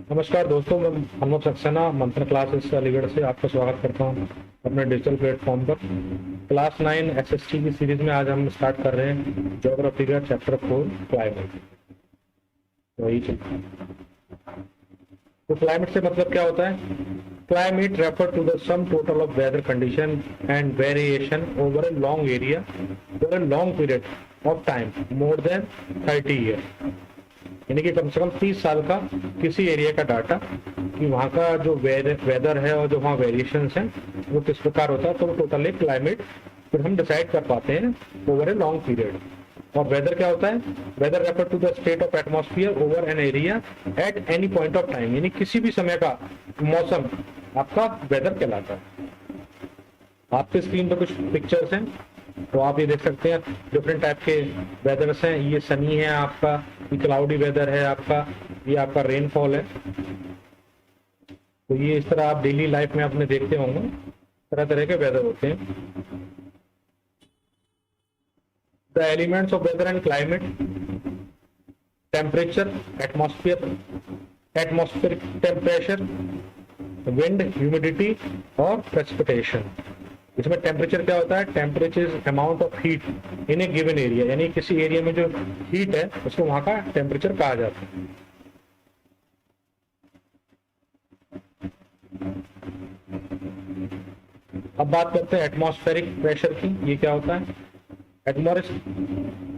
नमस्कार दोस्तों, मैं हनुमत सक्सेना मंत्र क्लासेस अलीगढ़ से आपका स्वागत करता हूं अपने डिजिटल प्लेटफॉर्म पर। क्लास 9 एसएसटी की सीरीज में आज हम स्टार्ट कर रहे हैं ज्योग्राफी का चैप्टर 4 क्लाइमेट। वही तो क्लाइमेट से मतलब क्या होता है? Climate refer to the sum total of weather condition and variation over a long area over a long period of time more than 30 year. यानी कि कम से कम 30 साल का किसी एरिया का डाटा कि वहाँ का जो वेदर है और जो वहाँ वेरिएशंस हैं वो किस प्रकार होता है, तो टोटल एक क्लाइमेट फिर हम डिसाइड कर पाते हैं ओवर ए लॉन्ग पीरियड। और वेदर क्या होता है? Weather refer to the state of atmosphere over an area at any point of time, यानी किसी भी समय का मौसम आपका वेदर कहलाता है। आपके स्क्रीन पर कुछ पिक्चर्स हैं तो आप ये देख सकते हैं डिफरेंट टाइप के वेदर्स हैं। ये सनी है आपका, ये क्लाउडी वेदर है आपका, ये आपका रेनफॉल है। तो ये इस तरह आप डेली लाइफ में अपने देखते होंगे, तरह तरह के वेदर होते हैं। The elements of weather and climate: temperature, atmospheric temperature, wind, humidity और प्रेसिपिटेशन। इसमें टेम्परेचर क्या होता है? Temperature is amount of heat in a given area, यानी किसी एरिया में जो हीट है उसको वहां का टेम्परेचर कहा जाता है। अब बात करते हैं एटमॉस्फेरिक प्रेशर की। ये क्या होता है?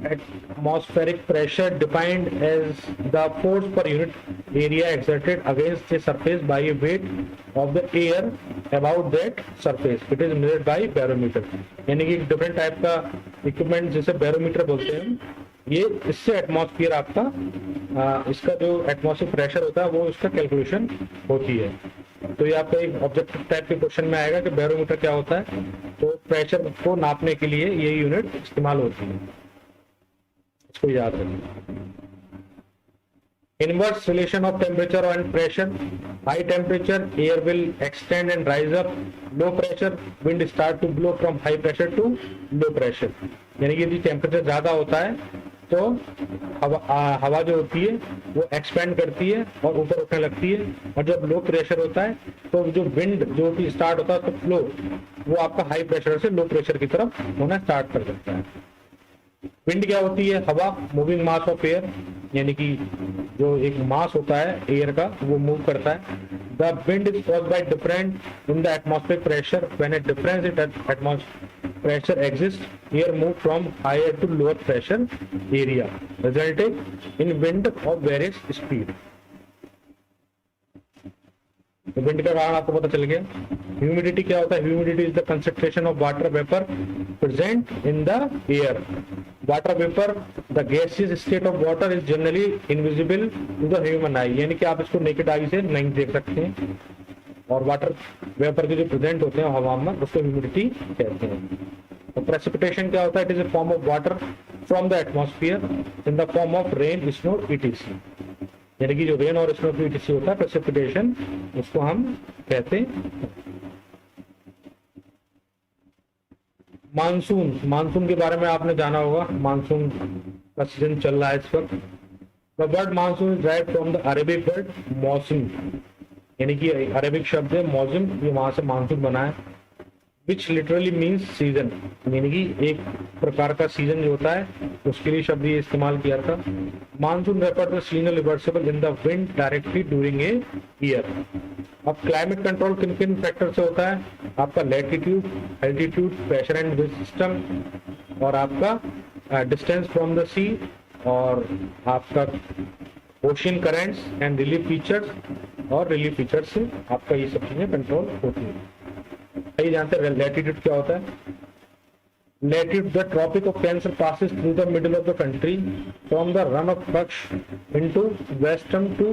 Atmospheric pressure defined as the force per unit area exerted against the surface by a weight of the air about that surface. It is measured by barometer. यानी कि डिफरेंट टाइप का equipment जिसे barometer बोलते हैं, ये इससे atmosphere आपका इसका जो एटमॉस्फेयर प्रेशर होता है वो इसका कैलकुलेशन होती है। तो ये आपका एक ऑब्जेक्टिव टाइप के क्वेश्चन में आएगा कि बैरोमीटर क्या होता है, तो प्रेशर को नापने के लिए ये यूनिट इस्तेमाल होती है, इसको याद रखिए। Inverse relation of temperature and pressure: high temperature air will extend and rise up, low pressure wind start to blow from high pressure to low pressure. यानी कि यदि टेम्परेचर ज्यादा होता है तो हवा जो होती है वो एक्सपेंड करती है और ऊपर उठने लगती है, और जब लो प्रेशर होता है तो जो विंड जो भी स्टार्ट होता है तो फ्लो वो आपका हाई प्रेशर से लो प्रेशर की तरफ होना स्टार्ट कर देता है। विंड क्या होती है? हवा, मूविंग मास ऑफ एयर, यानी कि जो एक मास होता है एयर का वो मूव करता है। The wind is caused by different in the atmospheric pressure when A difference in atmospheric pressure exists, air move from higher to lower pressure area, resulting in wind of various speed. तो wind का कारण आपको पता चल गया। Humidity क्या होता है? Humidity is the concentration of water vapour present in the air. Water vapour, the gaseous state of water is generally invisible to the human eye, यानी कि आप इसको नेकेड आई से नहीं देख सकते हैं। और वाटर वेपर के जो प्रेजेंट होते हैं हवा में उसको ह्यूमिडिटी कहते हैं। तो प्रेसिपिटेशन क्या होता है? It is a form of water from the atmosphere in the form of rain, snow, etc. यानी कि जो रेन और स्नो ईटीसी होता है प्रेसिपिटेशन, उसको हम कहते हैं। मानसून, मानसून के बारे में आपने जाना होगा, मानसून का सीजन चल रहा है इस वक्त। The word monsoon is right from the Arabic word मौसम, यानी कि अरेबिक शब्द है मौसम, ये वहां से मानसून बना है। विच लिटरली मीन्स सीजन, यानी कि एक प्रकार का सीजन जो होता है उसके लिए शब्द ये इस्तेमाल किया था। Monsoon refer to seasonal reversible in the wind directly during a year. अब क्लाइमेट कंट्रोल किन किन फैक्टर से होता है? आपका latitude, altitude, pressure and wind system, और आपका डिस्टेंस फ्रॉम द सी, और आपका ocean currents and relief features, और रिलीफ फीचर्स से आपका ये सब चीजें कंट्रोल होती है। आइए जानते हैं लैटिट्यूड क्या होता है। Latitude, the Tropic of Cancer passes through the middle of the country from the run of Kutch into western to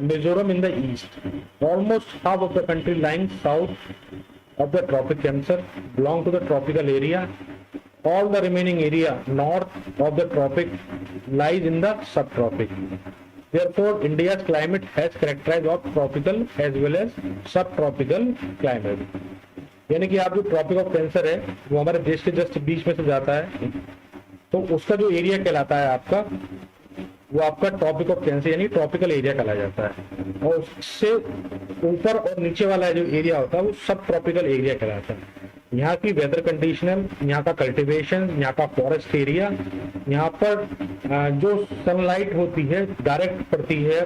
Mizoram in the east. Almost half of the country lying south of the Tropic Cancer belong to the tropical area. All the remaining area north of the tropic lies in the subtropic. Therefore, India's climate has characterized of tropical as well as subtropical climate. यानी कि आप जो tropic of cancer है वो हमारे देश के just बीच में से जाता है, तो उसका जो एरिया कहलाता है आपका वो आपका टॉपिक ऑफ टेंस यानी ट्रॉपिकल एरिया कहला जाता है, और उससे ऊपर और नीचे वाला जो एरिया होता है वो सब ट्रॉपिकल एरिया कहलाता है। यहाँ की वेदर कंडीशनल, यहाँ का कल्टीवेशन, यहाँ का फॉरेस्ट एरिया, यहाँ पर जो सनलाइट होती है डायरेक्ट पड़ती है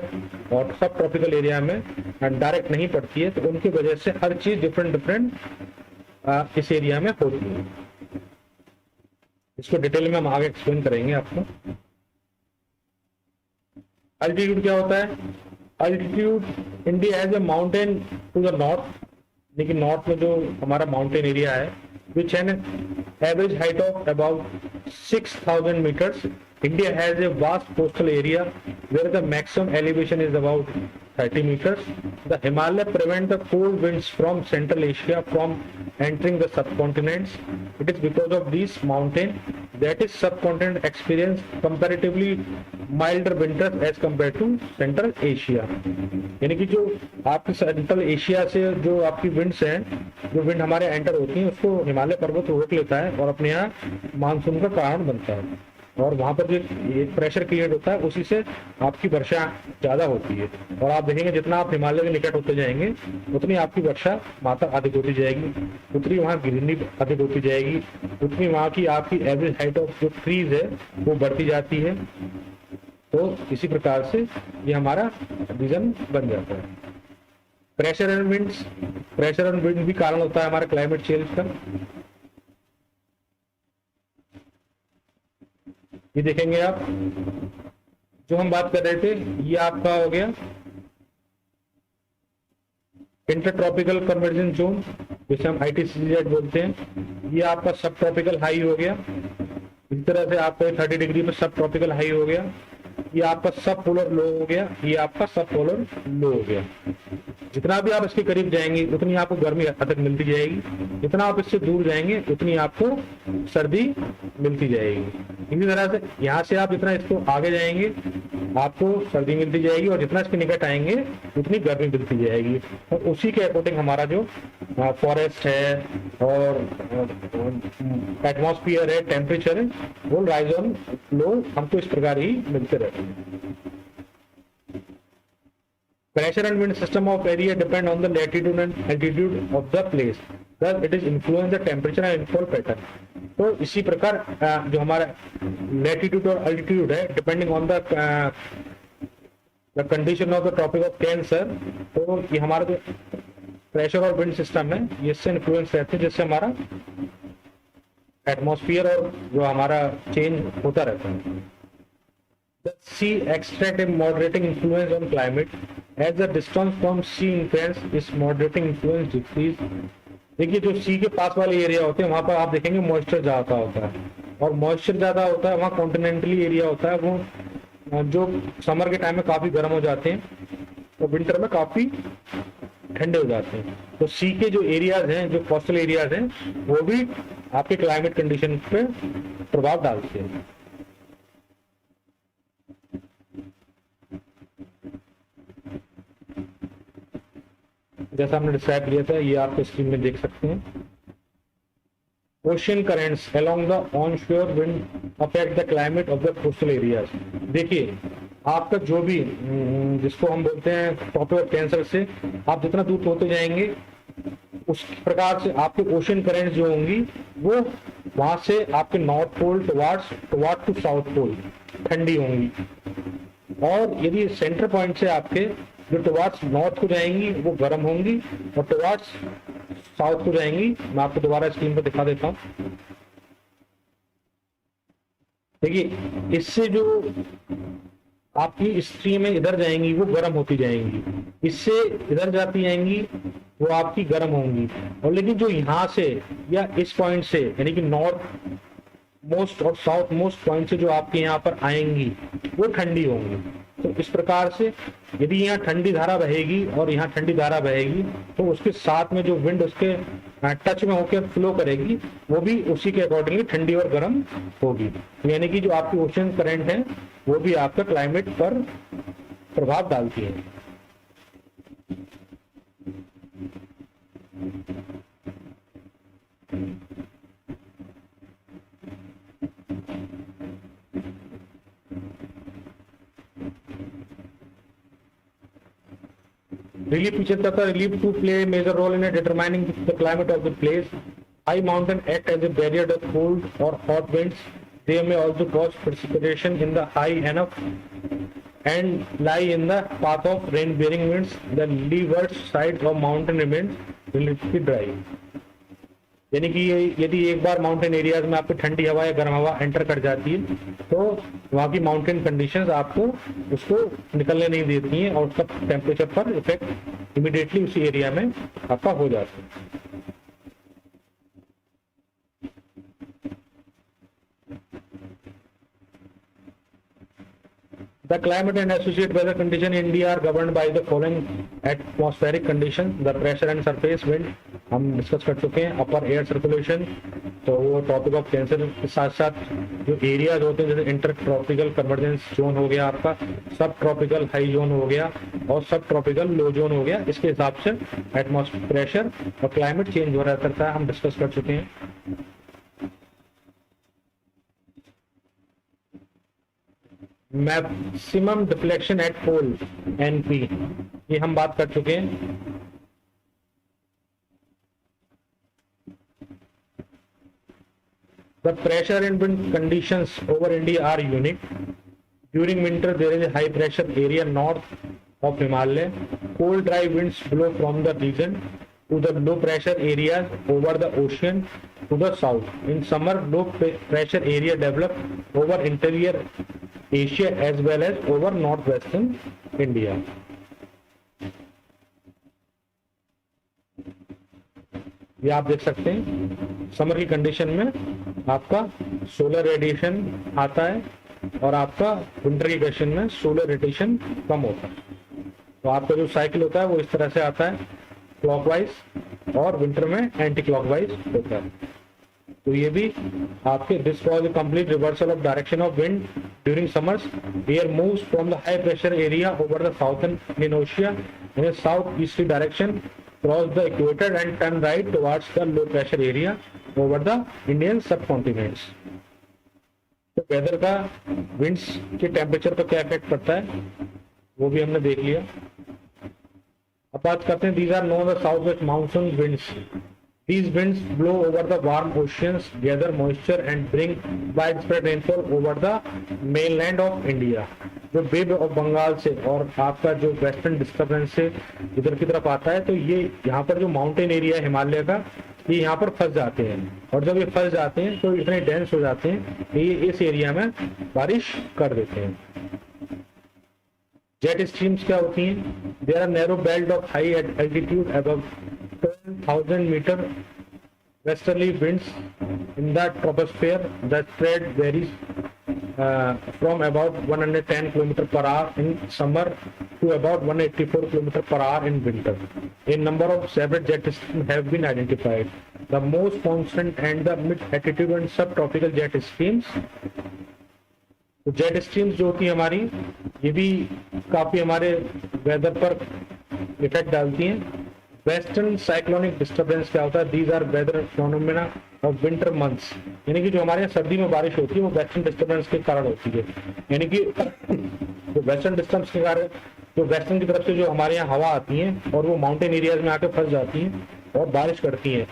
और सब ट्रॉपिकल एरिया में डायरेक्ट नहीं पड़ती है, तो उनकी वजह से हर चीज डिफरेंट डिफरेंट इस एरिया में होती है। इसको डिटेल में हम आगे एक्सप्लेन करेंगे आपको। अल्टीट्यूड क्या होता है? Altitude, India has a mountain to the north, लेकिन नॉर्थ में जो हमारा माउंटेन एरिया है विच हैन average height of about 6000 metres. India has a vast coastal area where the maximum elevation is about 30 meters. The Himalaya prevent the cold winds from Central Asia from entering the subcontinents. It is because of these mountain that is subcontinent experience comparatively milder winters as compared to Central Asia. यानी कि जो आपकी central Asia से जो आपकी winds हैं, जो wind हमारे एंटर होती हैं, उसको हिमालय पर्वत रोक लेता है और अपने यहाँ मानसून का कारण बनता है, और वहां पर जो प्रेशर क्रिएट होता है उसी से आपकी वर्षा ज्यादा होती है। और आप देखेंगे जितना आप हिमालय के निकट होते जाएंगे उतनी आपकी वर्षा मात्रा अधिक होती जाएगी, उतनी वहाँ ग्रीनरी अधिक होती जाएगी, उतनी वहाँ की आपकी एवरेज हाइट ऑफ जो ट्रीज है वो बढ़ती जाती है। तो इसी प्रकार से ये हमारा रीजन बन जाता है। Pressure and winds, pressure and wind भी कारण होता है हमारे क्लाइमेट चेंज का। ये देखेंगे आप, जो हम बात कर रहे थे ये आपका हो गया इंटरट्रॉपिकल कन्वर्जेंस जोन, जिसे हम ITCZ बोलते हैं। ये आपका सब ट्रॉपिकल हाई हो गया। इस तरह से आपका 30 डिग्री पर सब ट्रॉपिकल हाई हो गया। ये आपका सब पोलर लो हो गया, ये आपका सब पोलर लो हो गया। जितना भी आप इसके करीब जाएंगे उतनी आपको गर्मी अधिक मिलती जाएगी, जितना आप इससे दूर जाएंगे उतनी आपको सर्दी मिलती जाएगी। इसी तरह से यहाँ से आप जितना इसको आगे जाएंगे आपको सर्दी मिलती जाएगी, और जितना इसके निकट आएंगे उतनी गर्मी मिलती जाएगी। और उसी के अकॉर्डिंग हमारा जो फॉरेस्ट है और एटमॉस्फेयर है, टेम्परेचर है, वो राइज ऑन लो हमको इस प्रकार ही मिलते रहते हैं। Pressure and wind system of area depend on the latitude and altitude of the place. Thus, it is influence the temperature and rainfall pattern. तो इसी प्रकार जो हमारा latitude और altitude है, depending on the condition of the tropic of Cancer, तो ये हमारा जो प्रेशर और विंड सिस्टम है ये इससे इन्फ्लुएंस रहते हैं, जिससे हमारा एटमॉस्फेयर और जो हमारा चेंज होता रहता है। The sea extract a moderating influence on climate as the distance from sea influence is moderating influence decrease. देखिए जो सी के पास वाले एरिया होते हैं वहां पर आप देखेंगे मॉइस्चर ज्यादा होता है, और मॉइस्चर ज्यादा होता है वहाँ कॉन्टिनेंटली एरिया होता है, वो जो समर के टाइम में काफी गर्म हो जाते हैं तो विंटर में काफी ठंडे हो जाते हैं। तो सी के जो एरियाज हैं, जो कोस्टल एरियाज हैं, वो भी आपके क्लाइमेट कंडीशन पे प्रभाव डालते हैं। जैसा हमने डिस्क्राइब किया था, ये आपके स्क्रीन में देख सकते हैं। Ocean currents along the onshore wind affect the climate of the coastal areas. देखिए आपका जो भी जिसको हम बोलते हैं टॉपिक ऑफ कैंसर से आप जितना दूर होते जाएंगे उस प्रकार से आपके ओशियन करेंट्स जो होंगी वो वहां से आपके north pole toward to south pole ठंडी होंगी, और यदि सेंटर पॉइंट से आपके जो टुवार्ड्स नॉर्थ को जाएंगी वो गर्म होंगी, और टुवार्ड्स साउथ को जाएंगी, मैं आपको दोबारा स्क्रीन पर दिखा देता हूं। देखिए इससे जो आपकी स्ट्रीम में इधर जाएंगी वो गर्म होती जाएंगी, इससे इधर जाती जाएंगी वो आपकी गर्म होंगी, और लेकिन जो यहाँ से या इस पॉइंट से यानी कि नॉर्थ मोस्ट और साउथ मोस्ट पॉइंट से जो आपके यहाँ पर आएंगी वो ठंडी होंगी। तो इस प्रकार से यदि यहाँ ठंडी धारा बहेगी और यहाँ ठंडी धारा बहेगी तो उसके साथ में जो विंड उसके टच में होकर फ्लो करेगी वो भी उसी के अकॉर्डिंगली ठंडी और गर्म होगी। यानी कि जो आपकी ओशन करंट है वो भी आपका क्लाइमेट पर प्रभाव डालती है। रिलीफ पीछे तक relief to play major role in determining the climate of the place. High mountain act as a barrier to cold or hot winds. They may also cause precipitation in the high enough and lie in the path of rain-bearing winds. The leeward side of mountain remains relatively dry. यानी कि यदि एक बार mountain areas में आपको ठंडी हवा या गर्म हवा एंटर कर जाती है तो वहाँ की माउंटेन कंडीशंस आपको उसको निकलने नहीं देती हैं और उसका टेम्परेचर पर इफेक्ट इमीडिएटली उसी एरिया में आपका हो जाता है. The climate and associated weather conditions in India are governed by the following atmospheric conditions. The pressure and surface wind हम डिस्कस कर चुके हैं. अपर एयर सर्कुलेशन तो वो टॉपिक ऑफ कैंसर के साथ साथ जो एरियाज होते हैं जैसे इंटर ट्रॉपिकल कन्वर्जेंस जोन हो गया आपका, सब ट्रॉपिकल हाई जोन हो गया और सब ट्रॉपिकल लो जोन हो गया. इसके हिसाब से एटमॉस्फेयर प्रेशर और क्लाइमेट चेंज हो रहा करता है, हम डिस्कस कर चुके हैं. Maximum deflection at pole NP ये हम बात कर चुके हैं. The pressure and wind conditions over India are unique. During winter, there is a high pressure area north of Himalaya. Cold, dry winds blow from the region to the low pressure areas over the ocean to the south. In summer, low pressure area develop over interior Asia as well as over northwestern India. ये आप देख सकते हैं summer की condition में आपका solar radiation आता है और आपका विंटर की कंडीशन में सोलर रेडिएशन कम होता है. तो आपका जो साइकिल होता है वो इस तरह से आता है क्लॉकवाइज और विंटर में एंटी क्लॉकवाइज होता है. तो ये भी आपके this was complete reversal of direction of wind during summers. Air moves from the high pressure area over the southern Indian ocean in south easterly direction cross the equator and turn right towards the low pressure area over the Indian subcontinents. तो weather का winds के temperature पर क्या effect पड़ता है वो भी हमने देख लिया. अब बात करते हैं, these are known as southwest monsoon winds. These winds blow over the warm oceans, gather moisture and bring widespread rainfall over the mainland of India. जो बे ऑफ बंगाल से और आपका जो वेस्टर्न डिस्टर्बेंस से इधर की तरफ आता है तो ये यहाँ पर जो माउंटेन एरिया है हिमालय का ये यहाँ पर फंस जाते हैं और जब ये फंस जाते हैं तो इतने डेंस हो जाते हैं कि ये इस एरिया में बारिश कर देते हैं. जेट स्ट्रीम्स क्या होती हैं? There are narrow belt of high altitude above 12,000 metre westerly winds in the troposphere. The spread varies from about 110 km per hour in summer to about 184 km per hour in winter. A number of separate jet streams have been identified. The most constant and the mid-altitude and subtropical jet streams. तो jet streams जो होती है हमारी ये भी काफी हमारे weather पर इफेक्ट डालती हैं. वेस्टर्न साइक्लोनिक डिस्टर्बेंस क्या होता है? These are weather phenomena of winter months. यानी कि जो हमारे यहाँ सर्दी में बारिश होती है वो वेस्टर्न डिस्टर्बेंस के कारण होती है. यानी कि जो वेस्टर्न डिस्टर्बेंस के कारण जो वेस्टर्न की तरफ से जो हमारे यहाँ हवा आती है और वो माउंटेन एरियाज में आकर फंस जाती हैं और बारिश करती हैं.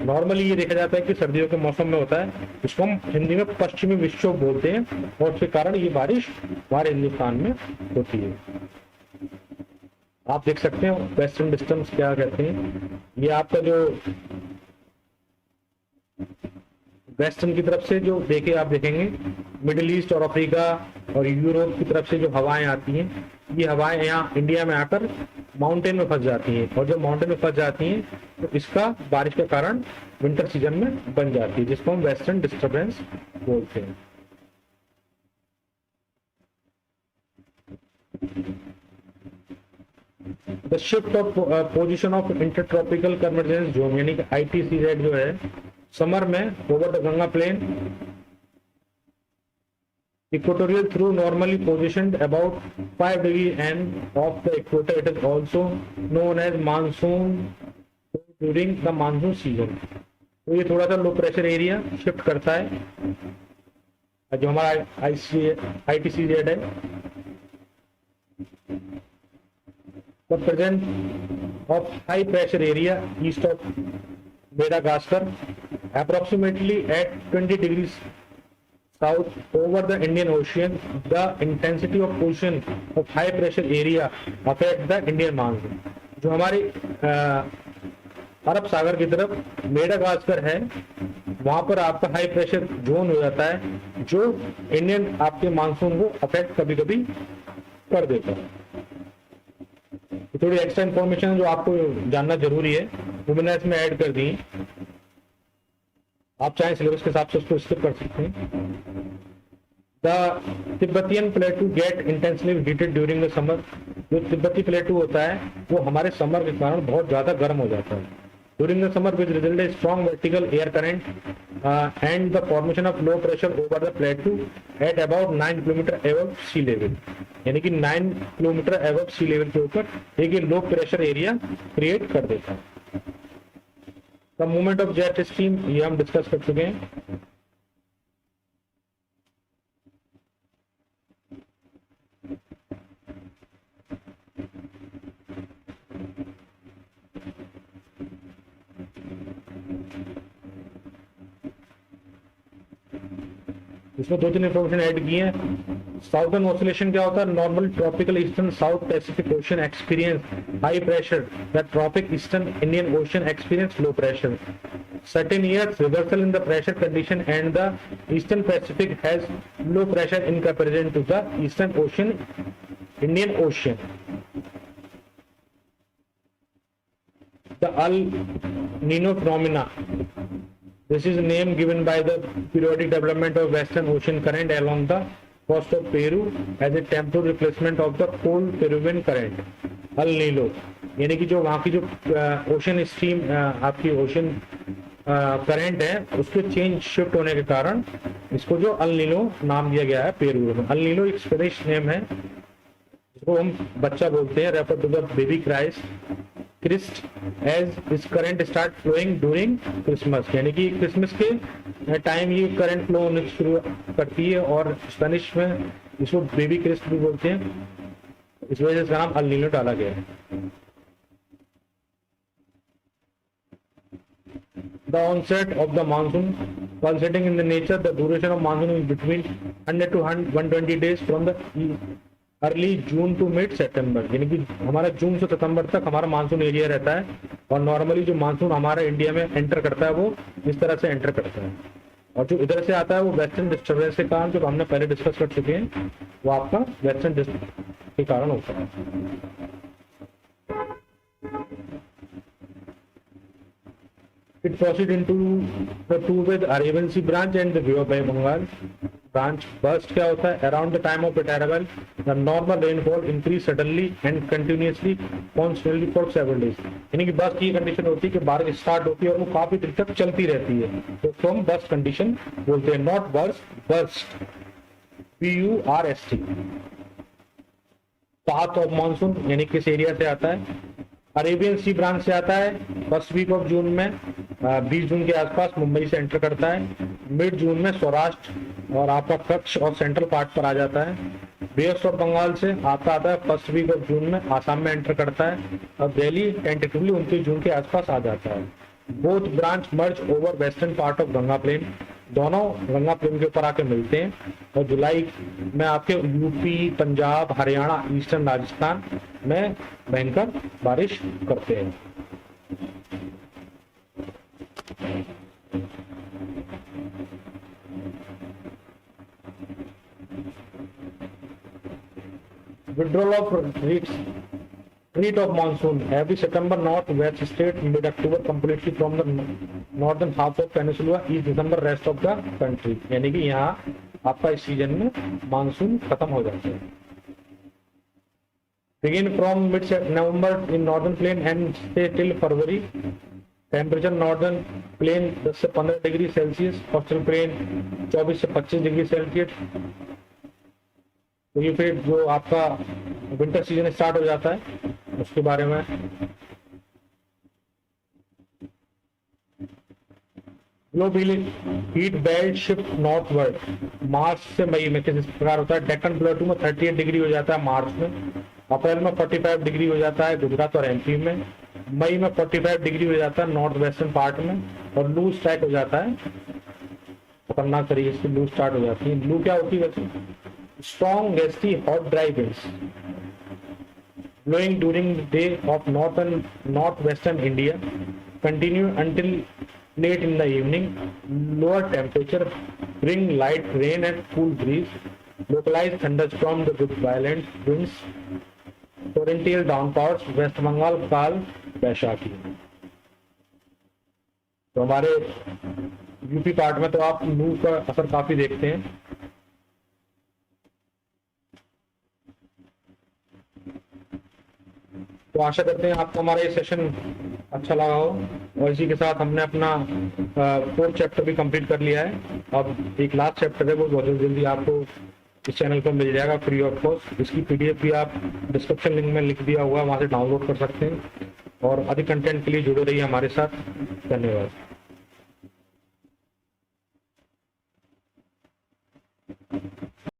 नॉर्मली ये देखा जाता है कि सर्दियों के मौसम में होता है, इसको हम हिंदी में पश्चिमी विक्षोभ बोलते हैं और उसके कारण ये बारिश हमारे हिंदुस्तान में होती है. आप देख सकते हैं वेस्टर्न डिस्टर्बेंस क्या कहते हैं. ये आपका जो वेस्टर्न की तरफ से जो आप देखेंगे मिडिल ईस्ट और अफ्रीका और यूरोप की तरफ से जो हवाएं आती हैं ये हवाएं यहाँ इंडिया में आकर माउंटेन में फंस जाती हैं और जब माउंटेन में फंस जाती हैं तो इसका बारिश के कारण विंटर सीजन में बन जाती है जिसको हम वेस्टर्न डिस्टर्बेंस बोलते हैं. The shift of position of intertropical convergence zone यानी कि ITCZ जो है समर में over the Ganga plain equatorial through normally positioned about 5 degrees N of the equator. It is also known as monsoon during the monsoon season. तो ये थोड़ा सा low pressure area shift करता है जो हमारा ITCZ है. The present of high pressure area east of Madagascar, approximately at 20 degrees south over the Indian Ocean. The intensity of position of high pressure area affect the Indian monsoon. जो हमारे अरब सागर की तरफ Madagascar है, वहां पर आपका high pressure zone हो जाता है जो इंडियन आपके मानसून को अफेक्ट कभी कभी कर देता है। थोड़ी एक्स्ट्रा इन्फॉर्मेशन जो आपको जानना जरूरी है वो मैंने इसमें ऐड कर दी। आप चाहे सिलेबस के हिसाब से उसको स्किप कर सकते हैं। The Tibetan plateau get intensely heated during the summer. जो तिब्बती प्लेटू होता है वो हमारे समर के कारण बहुत ज्यादा गर्म हो जाता है। During the summer which result a strong vertical air current and the formation of low pressure over the plateau at about 9 kilometre above sea level. यानी कि 9 किलोमीटर एबव सी लेवल के ऊपर एक लो प्रेशर एरिया क्रिएट कर देता है। The movement of jet stream ये हम डिस्कस कर चुके हैं। इसमें 2-3 इंफॉर्मेशन ऐड की है। साउथर्न ऑसिलेशन क्या होता है? Normal tropical eastern South Pacific Ocean experience high pressure, the tropic eastern Indian Ocean experience low pressure. Certain years reversal in the pressure condition and the eastern Pacific has low pressure in comparison to the eastern ocean, Indian Ocean. The El Nino phenomena. This is a name given by the periodic development of western ocean current along the coast of Peru as a temporary replacement of the cold Peruvian current. El Nino यानी कि जो वहाँ की जो ocean stream आपकी ocean current है उसके change shift होने के कारण इसको जो अल नीनो नाम दिया गया है पेरू में। अल नीनो एक स्पेनिश नेम है जिसको हम बच्चा बोलते हैं, refer to the baby Christ as this current start flowing during Christmas. यानी कि क्रिसमस के टाइम ये करंट फ्लो होने शुरू करती है और स्पेनिश में इसको बेबी क्रिस्ट भी बोलते हैं, इस वजह से इसका नाम अल नीनो डाला गया है। The onset of the monsoon pulsating in the nature, the duration of monsoon is between 100 to 120 days from the early June to mid September। यानी कि हमारा जून से सितंबर तक हमारा मानसून एरिया रहता है और नॉर्मली जो मानसून हमारा इंडिया में एंटर करता है वो इस तरह से एंटर करता है और जो इधर से आता है वो वेस्टर्न डिस्टर्बेंस के कारण, जो हमने पहले डिस्कस कर चुके हैं, वो आपका वेस्टर्न डिस्टर्बेंस के कारण होता है। It proceeds into the two-way Arabian Sea branch and the Bay of Bengal branch. Burst क्या होता है? Around the time of its arrival, the normal rainfall increase suddenly and continuously, constantly for several days। यानी कि burst की condition होती है कि बारिश स्टार्ट होती है और वो काफी देर तक चलती रहती है, तो हम बर्स्ट कंडीशन बोलते हैं, not burst, burst, BURST। Path of monsoon यानी किस एरिया से आता है? अरेबियन सी ब्रांच से आता है। फर्स्ट वीक ऑफ जून में 20 जून के आसपास मुंबई से एंटर करता है। मिड जून में सौराष्ट्र और आपका कच्छ और सेंट्रल पार्ट पर आ जाता है। बे ऑफ बंगाल से आता है फर्स्ट वीक ऑफ जून में, आसाम में एंटर करता है और दिल्ली टेंटेटिवली 29 जून के आसपास आ जाता है। Both branch merge over western part of Ganga plain, दोनों गंगा प्लेन के ऊपर आके मिलते हैं और जुलाई में आपके यूपी, पंजाब, हरियाणा, ईस्टर्न राजस्थान में भयंकर बारिश करते हैं। Withdrawal of retreat of monsoon every September, north west state, mid October completely from the northern half of peninsula, east December rest of the country। यानी कि यहाँ आपका इस सीजन में मानसून खत्म हो जाता है। Begin from mid November in northern plain and stay till February। Temperature northern plain 10 से 15 डिग्री सेल्सियस, कोस्टल प्लेन 24 से 25 डिग्री सेल्सियस। तो ये फिर जो आपका विंटर सीजन स्टार्ट हो जाता है उसके बारे में। Global heat belt shift northward March से मई में किस प्रकार होता है? डेक्कन प्लेटू में 38 डिग्री हो जाता है मार्च में, अप्रैल में 45 डिग्री हो जाता है गुजरात और एमपी में, मई में 45 डिग्री हो जाता है नॉर्थ वेस्टर्न पार्ट में, और लू स्टार्ट हो जाता है, खतरनाक तरीके से लू स्टार्ट हो जाती है। लू क्या होती है वैसे? Strong gusty hot dry winds blowing during the day of northwestern India, continue until late in the evening. Lower temperature bring light rain and cool breeze. Localized thunderstorms with violent winds. Torrential downpours. West Bengal काल बैशाखी। तो हमारे UP part में तो आप लू का असर काफी देखते हैं। तो आशा करते हैं आपको हमारा ये सेशन अच्छा लगा हो, और इसी के साथ हमने अपना 4th चैप्टर भी कंप्लीट कर लिया है। अब एक लास्ट चैप्टर है, वो बहुत जल्दी आपको इस चैनल पर मिल जाएगा फ्री ऑफ कॉस्ट। इसकी पीडीएफ भी आप डिस्क्रिप्शन लिंक में लिख दिया हुआ है, वहां से डाउनलोड कर सकते हैं। और अधिक कंटेंट के लिए जुड़े रहिए हमारे साथ। धन्यवाद।